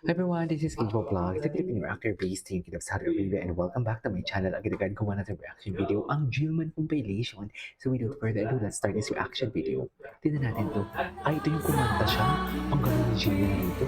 Hi everyone, this is Angel Vlog, the Filipino actor based in Saudi Arabia, and welcome back to my channel. Agad-agad ko na reaction video, ang Gilman compilation. So without further ado, let's start this reaction video. Tignan natin to. Ay, ito yung kumanta siya. Ang galing ni Gilman dito.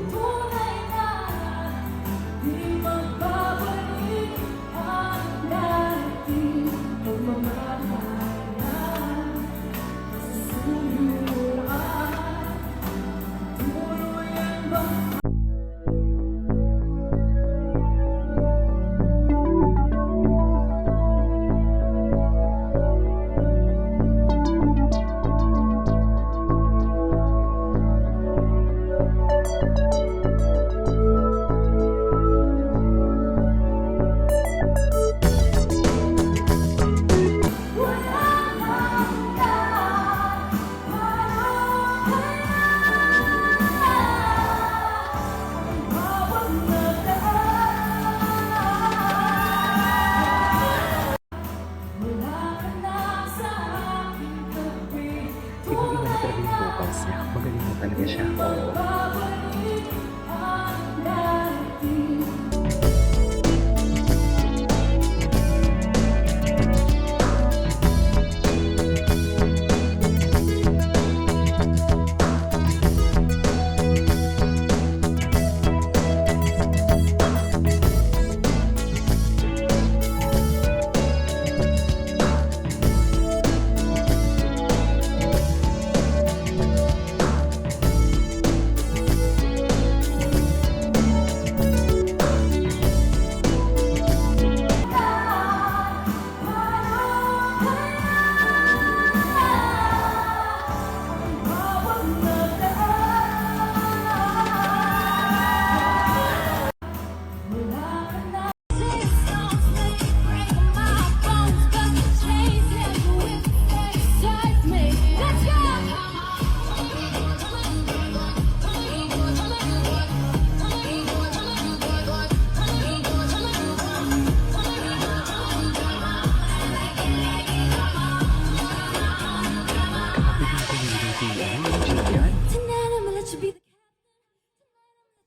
Ibang-iba na talaga yung vocals niya. Magaling na talaga siya.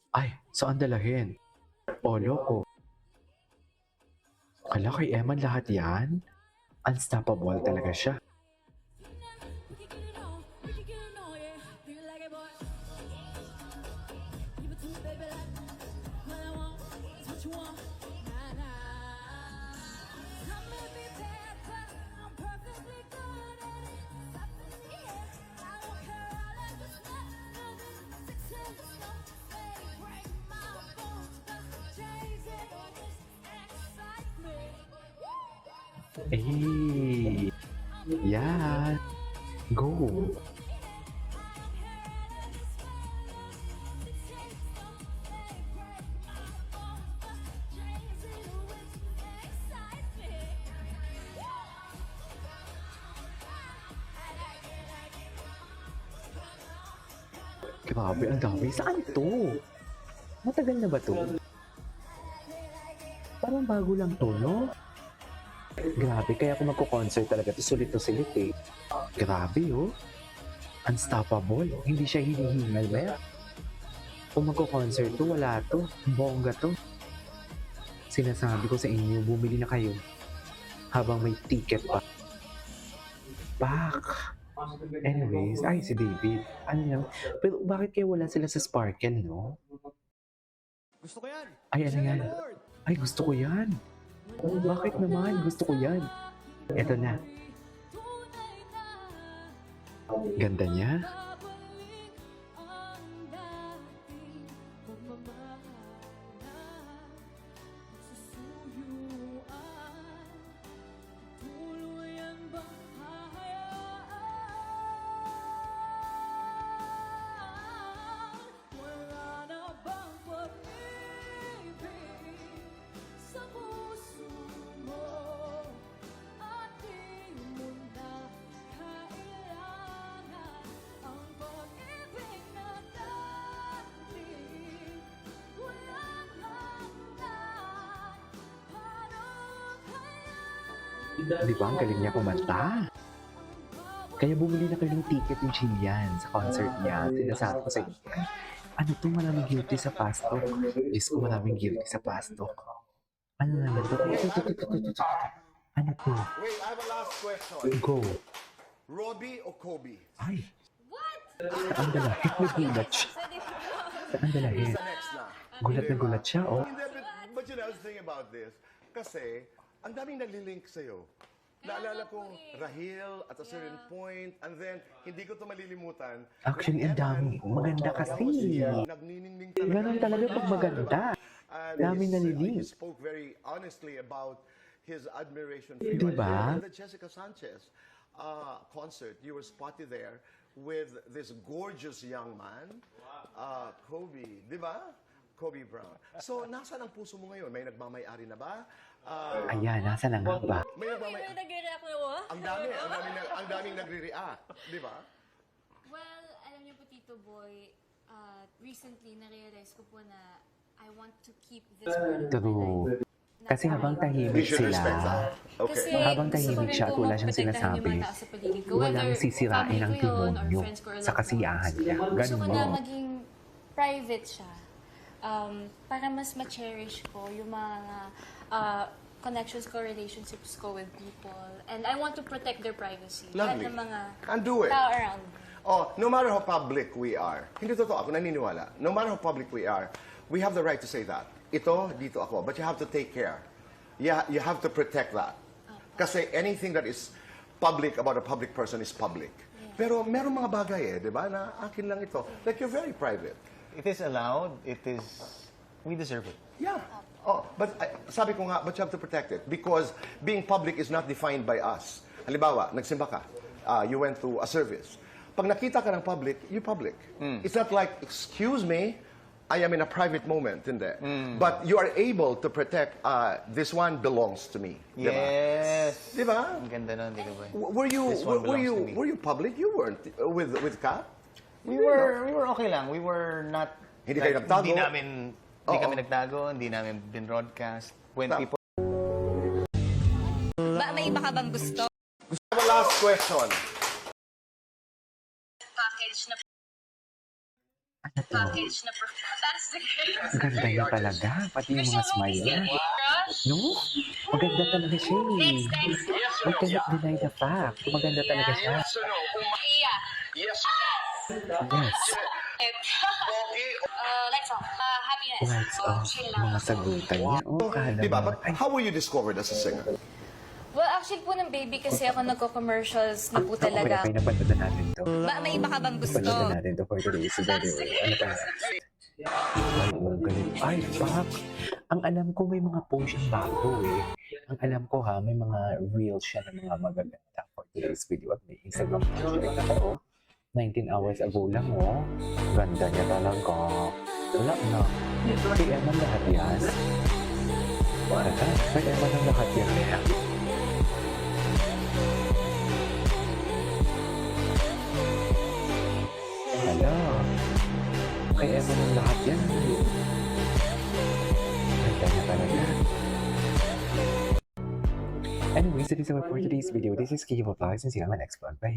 Ay, saan dalahin? O, loko. Kala kay Eman lahat yan? Unstoppable talaga siya. Eh, yeah, go. Grabe, ang dami. Saan to? Matagal na ba to? Parang bago lang to, no? Grabe, kaya ako magko-concert talaga. Sulit to silit eh. Grabe oh. Unstoppable. Hindi siya hinihingal ba? Kung magko-concert to, wala to. Bongga to. Sinasabi ko sa inyo, bumili na kayo. Habang may ticket pa. Back. Anyways, ay si David. Ano yan? Pero bakit kaya wala sila sa Sparkle, no? Gusto ko yan! Ay, ano yan? Ay, gusto ko yan. Oh, bakit naman? Gusto ko yan. Eto na. Ganda niya. Di ba? Ang galing niya kumanta. Kaya bumili na kayo ng ticket yung Chilean sa concert niya. Sinasabi ko sa inyo. Ano to, maraming guilty sa pastok. Diyos ko, maraming guilty sa pastok. Ano na yan? Ito. Ano to? Wait, I have a last question. Go. Robbie o Kobe? Ay, What? ang dalahin. Nagulat siya. Ang dalahin. Who's the next na? Gulat na gulat siya, oh. Hindi, but you know, I was thinking about this. Kasi, ang daming nalilink sa'yo. Naalala ko, Rahil at a certain point, and then, hindi ko ito malilimutan. Actually, ang dami. Maganda kasi. Nagniningning talaga. Ganun talaga pag maganda. And Daming he nalilink. spoke very honestly about his admiration for you. Diba? And the Jessica Sanchez concert, you were spotted there with this gorgeous young man, Kobe, di ba? Kobe Brown. So, nasaan ang puso mo ngayon? May nagmamay-ari na ba? Ayan, nasa na nga ba? May nagmamay... May nag-react na mo? Ang daming nagre-react, di ba? Well, alam niyo po, Tito Boy, recently, na-realize ko po na I want to keep this part of my True. life. Kasi habang tahimik sila, Kasi habang gusto ko tahimik rin siya at po wala siyang maprotektahan sinasabi, yung mga tao sa paligid ko. walang Whether sisirain ang family ko yun, or demonyo friends ko, or sa loved kasiyahan ones. niya. Gusto ko na Ganun. maging private siya. Para mas ma-cherish ko yung mga connections ko, relationships ko with people. And I want to protect their privacy. Lovely. Lahat ng mga And do it. tao around me. Oh, no matter how public we are, hindi totoo, ako naniniwala, no matter how public we are, we have the right to say that. Ito, dito ako, but you have to take care. Yeah, you have to protect that. Kasi anything that is public about a public person is public. Pero meron mga bagay di ba, na akin lang ito. Like, you're very private. It is allowed. It is... We deserve it. Yeah. Oh, but sabi ko nga, but you have to protect it because being public is not defined by us. Halimbawa, nagsimba ka, you went to a service. Pag nakita ka ng public, you public. It's not like, excuse me, I am in a private moment, hindi. But you are able to protect, this one belongs to me. Diba? Yes. Diba? Ang ganda nun, Tito Boy. Were you This one belongs to me. were you public? You weren't with Kat? We were okay lang. We were not... Hindi kayo nagtago? Hindi Oo. kami nagtago, hindi namin bin-broadcast. When Tama. people... May iba ka bang gusto? I have a last question. Package na Ano to? That's the Ganda niya talaga. Pati yung mga smile niya. No? Maganda talaga siya eh. We cannot deny the fact. Maganda talaga siya. Yeah. Yes. Yes. Lights off. Happiness. Lights off. Chill lang. Mga sagutan niya. Oh, kala Diba? mo. But how were you discovered as a singer? Well, actually po ng baby kasi ako nagko-commercials na po talaga. Okay, napanood na natin to. May iba ka bang gusto? Napanood na natin to for today's video. Ano pa? Ay, oh, galing. Ay, bak. Ang alam ko may mga post siyang bago eh. Ang alam ko ha, may mga reels siya ng mga magaganda for today's video at may Instagram page. Ito, 19 hours ago lang oh. Ganda niya talaga. Wala na. Kay Emma lahat yan. Wala. Kay Emma ng lahat yan eh. Hala. Kay Emma ng lahat yan. Ganda niya talaga. Anyways, that is all for today's video. This is Kiyo Vlogs and see you on my next vlog. Bye!